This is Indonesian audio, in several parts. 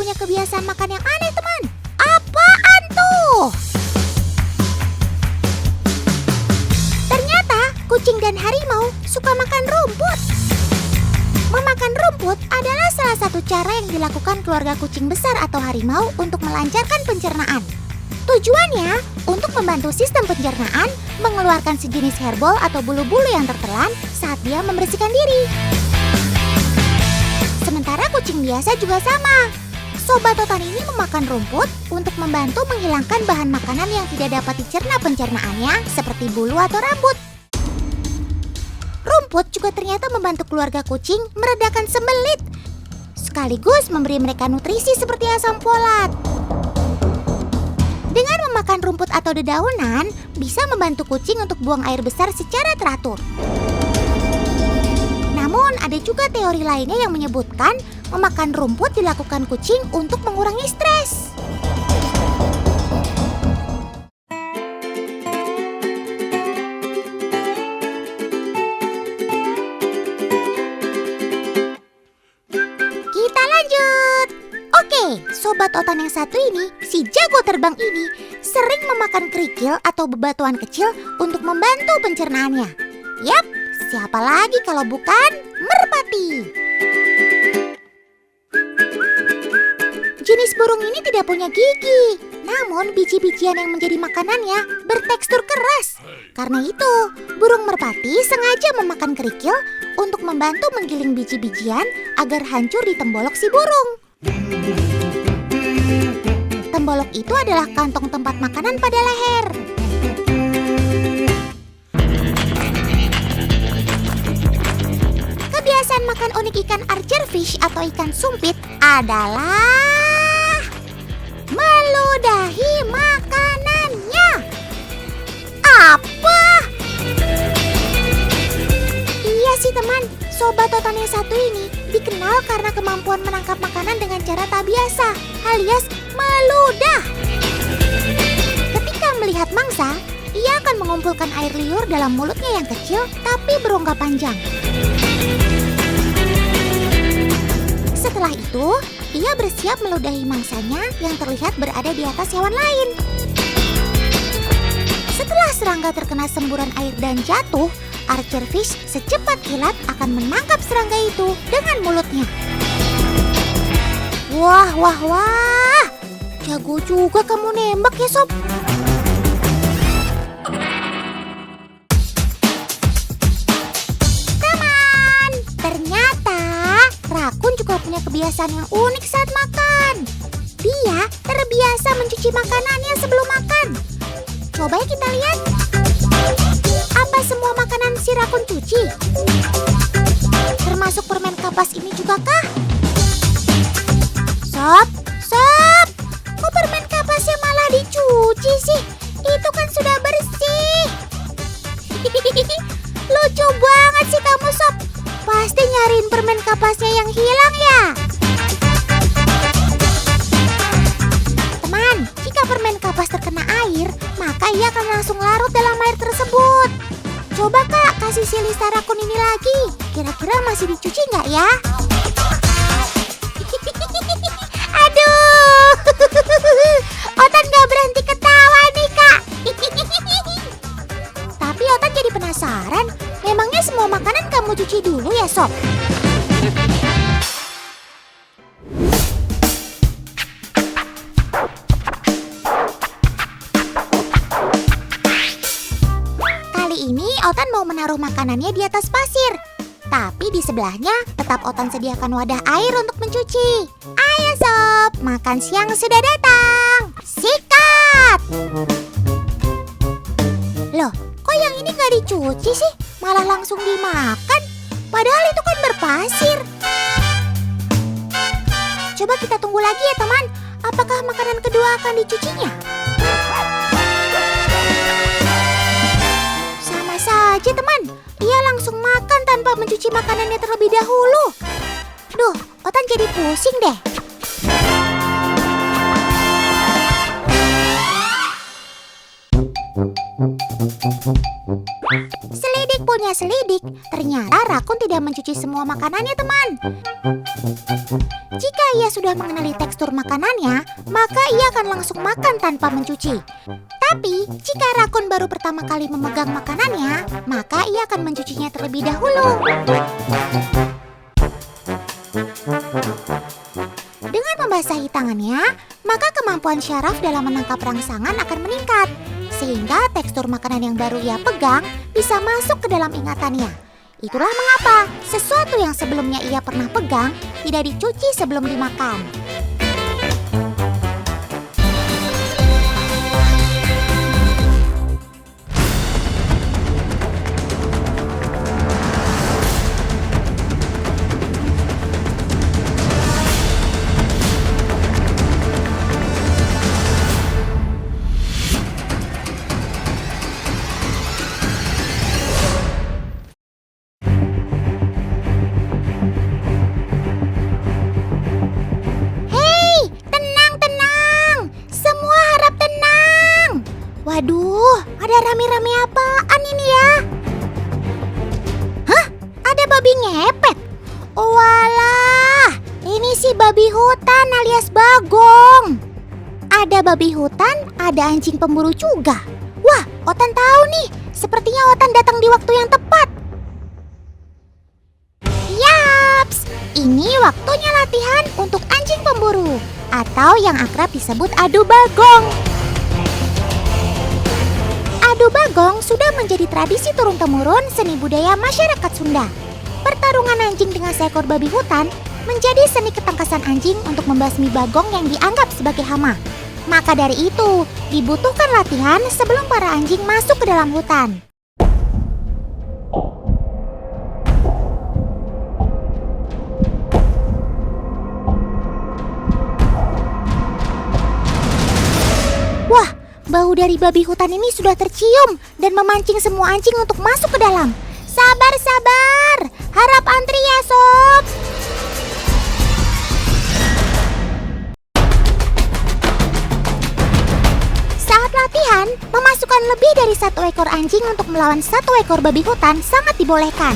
punya kebiasaan makan yang aneh, teman. Apaan tuh? Ternyata kucing dan harimau suka makan rumput. Memakan rumput adalah salah satu cara yang dilakukan keluarga kucing besar atau harimau untuk melancarkan pencernaan. Tujuannya untuk membantu sistem pencernaan mengeluarkan sejenis herbal atau bulu-bulu yang tertelan saat dia membersihkan diri. Sementara kucing biasa juga sama. Sobat Otan ini memakan rumput untuk membantu menghilangkan bahan makanan yang tidak dapat dicerna pencernaannya seperti bulu atau rambut. Rumput juga ternyata membantu keluarga kucing meredakan sembelit, sekaligus memberi mereka nutrisi seperti asam folat. Dengan memakan rumput atau dedaunan, bisa membantu kucing untuk buang air besar secara teratur. Namun, ada juga teori lainnya yang menyebutkan memakan rumput dilakukan kucing untuk mengurangi stres. Kita lanjut. Oke, Sobat Otan yang satu ini, si jago terbang ini, sering memakan kerikil atau bebatuan kecil untuk membantu pencernaannya. Yap, siapa lagi kalau bukan merpati. Jenis burung ini tidak punya gigi, namun biji-bijian yang menjadi makanannya bertekstur keras. Karena itu, burung merpati sengaja memakan kerikil untuk membantu menggiling biji-bijian agar hancur di tembolok si burung. Tembolok itu adalah kantong tempat makanan pada leher. Kebiasaan makan unik ikan archerfish atau ikan sumpit adalah meludahi makanannya. Apa? Iya sih teman, Sobat Otan yang satu ini dikenal karena kemampuan menangkap makanan dengan cara tak biasa, alias meludah. Ketika melihat mangsa, ia akan mengumpulkan air liur dalam mulutnya yang kecil tapi berongga panjang. Setelah itu, ia bersiap meludahi mangsanya yang terlihat berada di atas hewan lain. Setelah serangga terkena semburan air dan jatuh, archerfish secepat kilat akan menangkap serangga itu dengan mulutnya. Wah, wah, wah. Jago juga kamu nembak ya, Sob. Teman, ternyata rakun juga punya kebiasaan yang unik saat makan. Dia terbiasa mencuci makanannya sebelum makan. Coba ya kita lihat. Apa semua makanan si rakun cuci? Termasuk permen kapas ini juga kah? Sob, Sob, kok permen kapasnya malah dicuci sih? Itu kan sudah bersih. Lucu banget sih kamu, Sob. Pasti nyariin permen kapasnya yang hilang ya? Teman, jika permen kapas terkena air, maka ia akan langsung larut dalam air tersebut. Coba Kak, kasih si Lisa rakun ini lagi. Kira-kira masih dicuci nggak ya? Aduh, Otan nggak berhenti ketawa nih Kak. Tapi Otan jadi penasaran, memangnya semua makanan kamu cuci dulu ya, Sob? Kali ini Otan mau menaruh makanannya di atas pasir. Tapi di sebelahnya tetap Otan sediakan wadah air untuk mencuci. Ayo Sob, makan siang sudah datang. Sikat! Loh, kok yang ini nggak dicuci sih? Malah langsung dimakan. Padahal itu kan berpasir. Coba kita tunggu lagi ya teman. Apakah makanan kedua akan dicucinya? Sama saja teman. Ia langsung makan tanpa mencuci makanannya terlebih dahulu. Duh, Otan jadi pusing deh. Selidik punya selidik, ternyata rakun tidak mencuci semua makanannya teman. Jika ia sudah mengenali tekstur makanannya, maka ia akan langsung makan tanpa mencuci. Tapi, jika rakun baru pertama kali memegang makanannya, maka ia akan mencucinya terlebih dahulu. Dengan membasahi tangannya, maka kemampuan syaraf dalam menangkap rangsangan akan meningkat, sehingga tekstur makanan yang baru ia pegang bisa masuk ke dalam ingatannya. Itulah mengapa sesuatu yang sebelumnya ia pernah pegang tidak dicuci sebelum dimakan. Waduh, ada rame-rame apaan ini ya? Hah? Ada babi ngepet? Walah, ini si babi hutan alias Bagong. Ada babi hutan, ada anjing pemburu juga. Wah, Otan tahu nih, sepertinya Otan datang di waktu yang tepat. Yaps, ini waktunya latihan untuk anjing pemburu, atau yang akrab disebut adu bagong. Adu bagong sudah menjadi tradisi turun-temurun seni budaya masyarakat Sunda. Pertarungan anjing dengan seekor babi hutan menjadi seni ketangkasan anjing untuk membasmi bagong yang dianggap sebagai hama. Maka dari itu, dibutuhkan latihan sebelum para anjing masuk ke dalam hutan. Wah, bau dari babi hutan ini sudah tercium dan memancing semua anjing untuk masuk ke dalam. Sabar, harap antri ya sob. Saat latihan, memasukkan lebih dari satu ekor anjing untuk melawan satu ekor babi hutan sangat dibolehkan.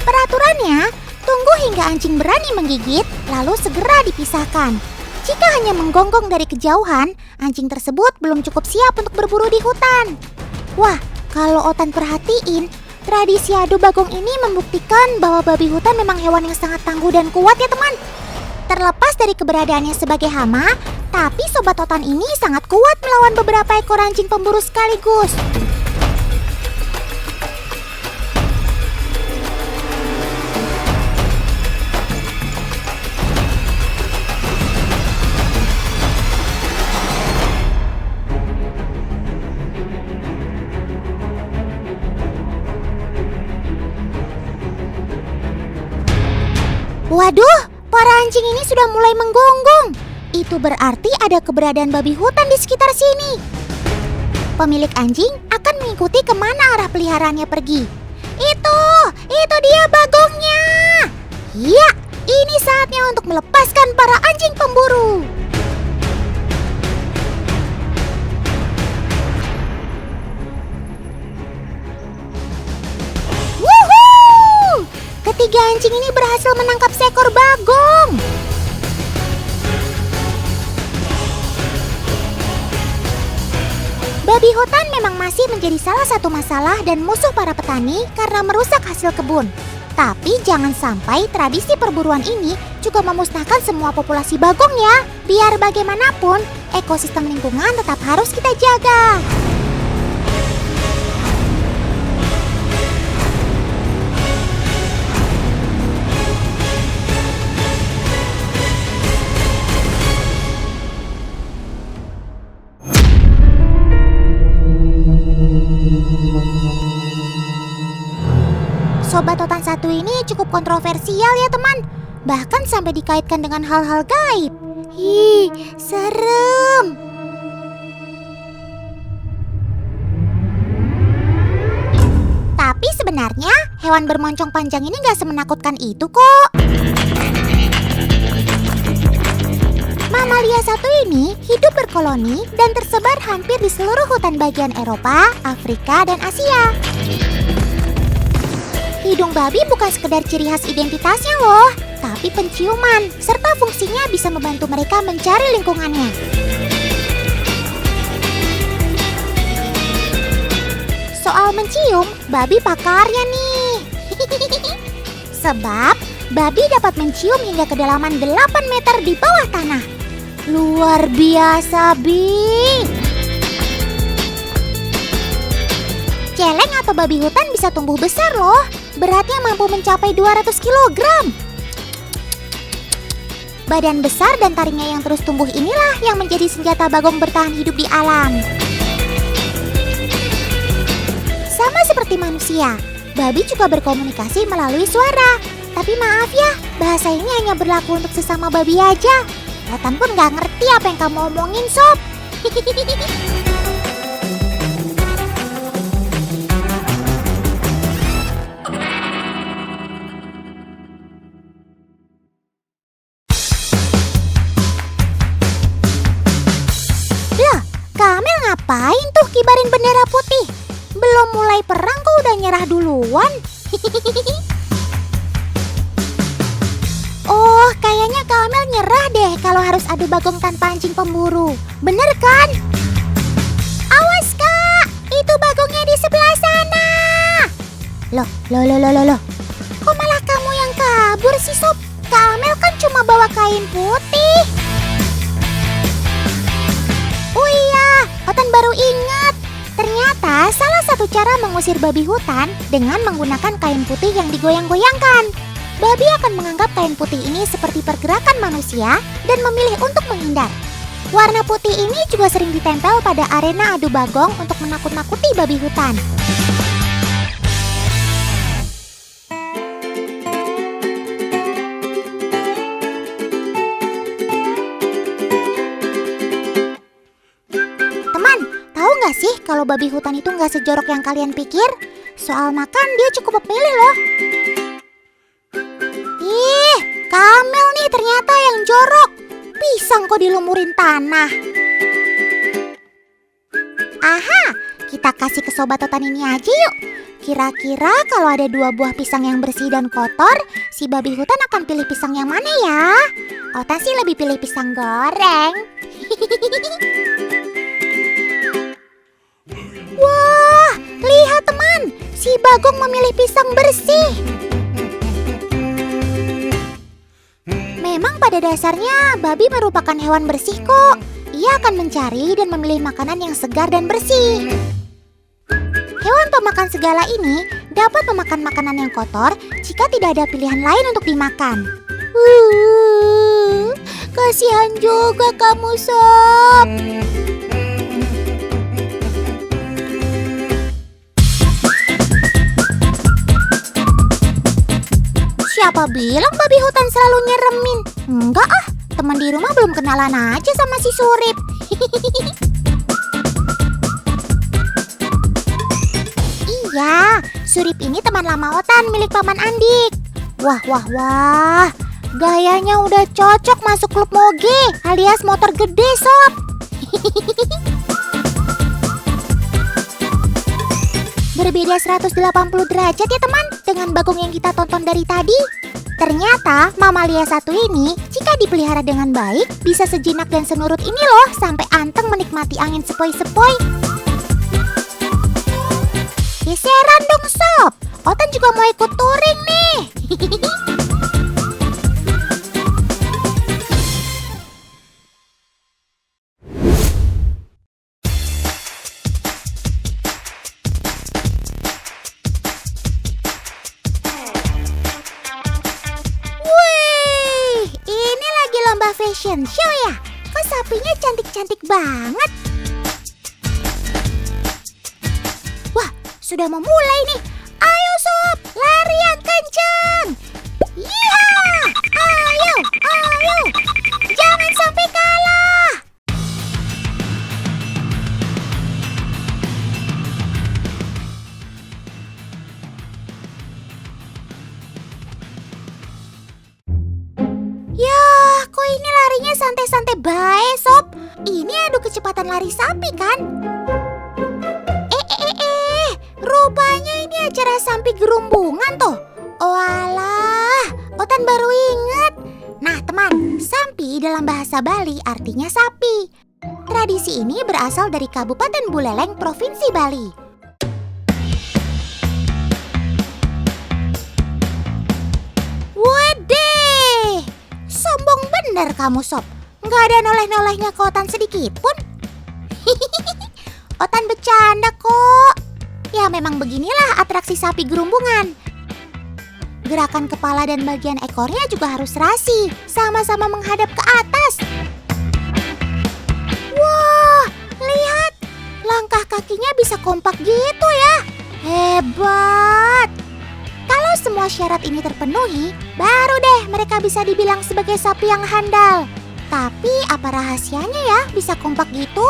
Peraturannya, tunggu hingga anjing berani menggigit, lalu segera dipisahkan. Jika hanya menggonggong dari kejauhan, anjing tersebut belum cukup siap untuk berburu di hutan. Wah, kalau Otan perhatiin, tradisi adu bagong ini membuktikan bahwa babi hutan memang hewan yang sangat tangguh dan kuat ya teman. Terlepas dari keberadaannya sebagai hama, tapi sobat Otan ini sangat kuat melawan beberapa ekor anjing pemburu sekaligus. Waduh, para anjing ini sudah mulai menggonggong. Itu berarti ada keberadaan babi hutan di sekitar sini. Pemilik anjing akan mengikuti kemana arah peliharaannya pergi. Itu dia bagongnya. Ya, ini saatnya untuk melepaskan para anjing pemburu. Ketiga anjing ini berhasil menangkap seekor bagong. Babi hutan memang masih menjadi salah satu masalah dan musuh para petani karena merusak hasil kebun. Tapi jangan sampai tradisi perburuan ini juga memusnahkan semua populasi bagong ya. Biar bagaimanapun, ekosistem lingkungan tetap harus kita jaga. Sobat Otan satu ini cukup kontroversial ya teman. Bahkan sampai dikaitkan dengan hal-hal gaib. Ih, serem. Tapi sebenarnya hewan bermoncong panjang ini gak semenakutkan itu kok. Mamalia satu ini hidup berkoloni dan tersebar hampir di seluruh hutan bagian Eropa, Afrika, dan Asia. Hidung babi bukan sekedar ciri khas identitasnya loh, tapi penciuman, serta fungsinya bisa membantu mereka mencari lingkungannya. Soal mencium, babi pakarnya nih. Sebab babi dapat mencium hingga kedalaman 8 meter di bawah tanah. Luar biasa, Bi. Celeng atau babi hutan bisa tumbuh besar loh. Beratnya mampu mencapai 200 kg. Badan besar dan taringnya yang terus tumbuh inilah yang menjadi senjata bagong bertahan hidup di alam. Sama seperti manusia, babi juga berkomunikasi melalui suara. Tapi maaf ya, bahasa ini hanya berlaku untuk sesama babi aja. Otan pun gak ngerti apa yang kamu omongin, Sob. Lah, Kamel ngapain tuh kibarin bendera putih? Belum mulai perang kok udah nyerah duluan? Oh, kayaknya Kamel nyerah deh kalau harus adu bagong tanpa anjing pemburu. Bener kan? Awas, Kak! Itu bagongnya di sebelah sana! Loh. Kok malah kamu yang kabur sih, Sob? Kamel kan cuma bawa kain putih. Oh iya, Otan baru ingat. Ternyata salah satu cara mengusir babi hutan dengan menggunakan kain putih yang digoyang-goyangkan. Babi akan menganggap kain putih ini seperti pergerakan manusia dan memilih untuk menghindar. Warna putih ini juga sering ditempel pada arena adu bagong untuk menakut-nakuti babi hutan. Teman, tahu nggak sih kalau babi hutan itu nggak sejorok yang kalian pikir? Soal makan dia cukup memilih loh. Ih, Kamel nih ternyata yang jorok. Pisang kok dilumurin tanah. Aha, kita kasih ke sobat Otan ini aja yuk. Kira-kira kalau ada 2 buah pisang yang bersih dan kotor, si babi hutan akan pilih pisang yang mana ya? Otan sih lebih pilih pisang goreng. Wah, lihat teman, si Bagong memilih pisang bersih. Memang pada dasarnya babi merupakan hewan bersih kok. Ia akan mencari dan memilih makanan yang segar dan bersih. Hewan pemakan segala ini dapat memakan makanan yang kotor jika tidak ada pilihan lain untuk dimakan. Kasihan juga kamu, Sob. Siapa bilang babi hutan selalu nyeremin? Enggak ah, teman di rumah belum kenalan aja sama si Surip. Iya, Surip ini teman lama Otan milik Paman Andik. Wah, gayanya udah cocok masuk klub moge alias motor gede, Sob. Berbeda 180 derajat ya teman dengan Bagong yang kita tonton dari tadi. Ternyata mamalia satu ini jika dipelihara dengan baik bisa sejinak dan senurut ini loh sampai anteng menikmati angin sepoi-sepoi. Geseran dong Sob, Otan juga mau ikut touring nih. Fashion show ya? Kok sapinya cantik-cantik banget? Wah, sudah mau mulai nih. Ayo Sob, lari yang kencang. Yeehaw! Ayo. Jangan sampai kalah. Ya, kok ini larinya santai-santai banget Sob, ini adu kecepatan lari sapi kan? Rupanya ini acara sampi gerumbungan tuh. Oh alah, Otan baru ingat. Nah teman, sampi dalam bahasa Bali artinya sapi. Tradisi ini berasal dari Kabupaten Buleleng, Provinsi Bali. Wede, sombong bener kamu Sob. Nggak ada noleh-nolehnya ke Otan sedikit pun. Otan bercanda kok. Ya memang beginilah atraksi sapi gerumbungan. Gerakan kepala dan bagian ekornya juga harus serasi, sama-sama menghadap ke atas. Wah, lihat. Langkah kakinya bisa kompak gitu ya. Hebat. Kalau semua syarat ini terpenuhi, baru deh mereka bisa dibilang sebagai sapi yang handal. Tapi apa rahasianya ya bisa kompak gitu?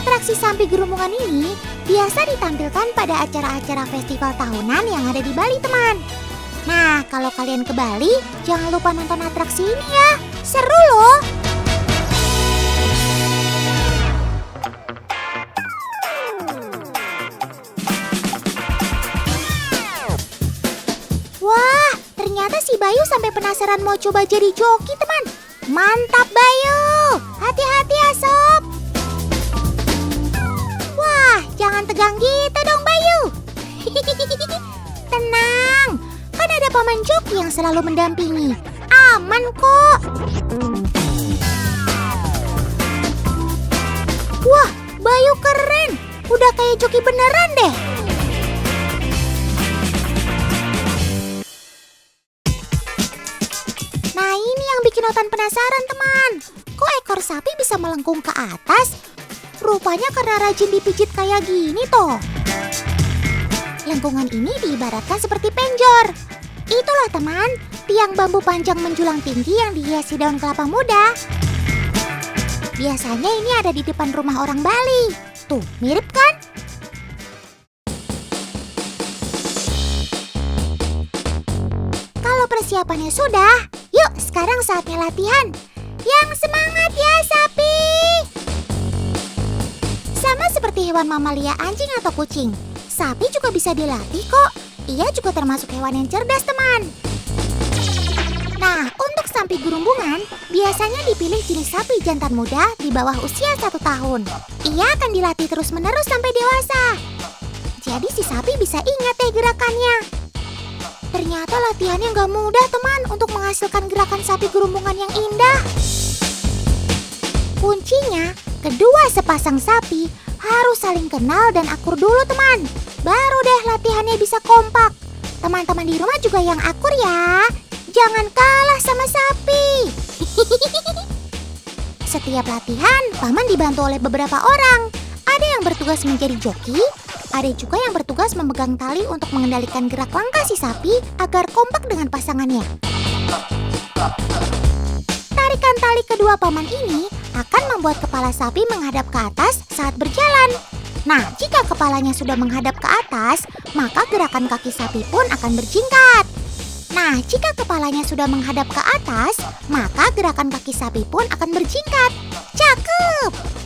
Atraksi sampi gerumbungan ini biasa ditampilkan pada acara-acara festival tahunan yang ada di Bali, teman. Nah, kalau kalian ke Bali, jangan lupa nonton atraksi ini ya. Seru loh! Wah, ternyata si Bayu sampai penasaran mau coba jadi joki, teman. Mantap, Bayu! Hati-hati ya, Sob! Jangan tegang gitu dong, Bayu. Tenang, kan ada paman joki yang selalu mendampingi. Aman kok. Wah, Bayu keren. Udah kayak joki beneran deh. Nah, ini yang bikin Otan penasaran, teman. Kok ekor sapi bisa melengkung ke atas? Rupanya karena rajin dipijit kayak gini toh. Lengkungan ini diibaratkan seperti penjor. Itulah teman, tiang bambu panjang menjulang tinggi yang dihiasi daun kelapa muda. Biasanya ini ada di depan rumah orang Bali. Tuh, mirip kan? Kalau persiapannya sudah, yuk sekarang saatnya latihan. Yang semangat ya sapi! Sama seperti hewan mamalia anjing atau kucing, sapi juga bisa dilatih kok. Ia juga termasuk hewan yang cerdas, teman. Nah, untuk sapi gerumbungan, biasanya dipilih jenis sapi jantan muda di bawah usia 1 tahun. Ia akan dilatih terus-menerus sampai dewasa. Jadi si sapi bisa ingat deh gerakannya. Ternyata latihannya nggak mudah, teman, untuk menghasilkan gerakan sapi gerumbungan yang indah. Kuncinya, kedua sepasang sapi harus saling kenal dan akur dulu, teman. Baru deh latihannya bisa kompak. Teman-teman di rumah juga yang akur ya. Jangan kalah sama sapi. Setiap latihan, paman dibantu oleh beberapa orang. Ada yang bertugas menjadi joki, ada juga yang bertugas memegang tali untuk mengendalikan gerak langkah si sapi agar kompak dengan pasangannya. Tarikan tali kedua paman ini akan membuat kepala sapi menghadap ke atas saat berjalan. Nah, jika kepalanya sudah menghadap ke atas, maka gerakan kaki sapi pun akan berjingkat. Nah, jika kepalanya sudah menghadap ke atas, maka gerakan kaki sapi pun akan berjingkat. Cakep!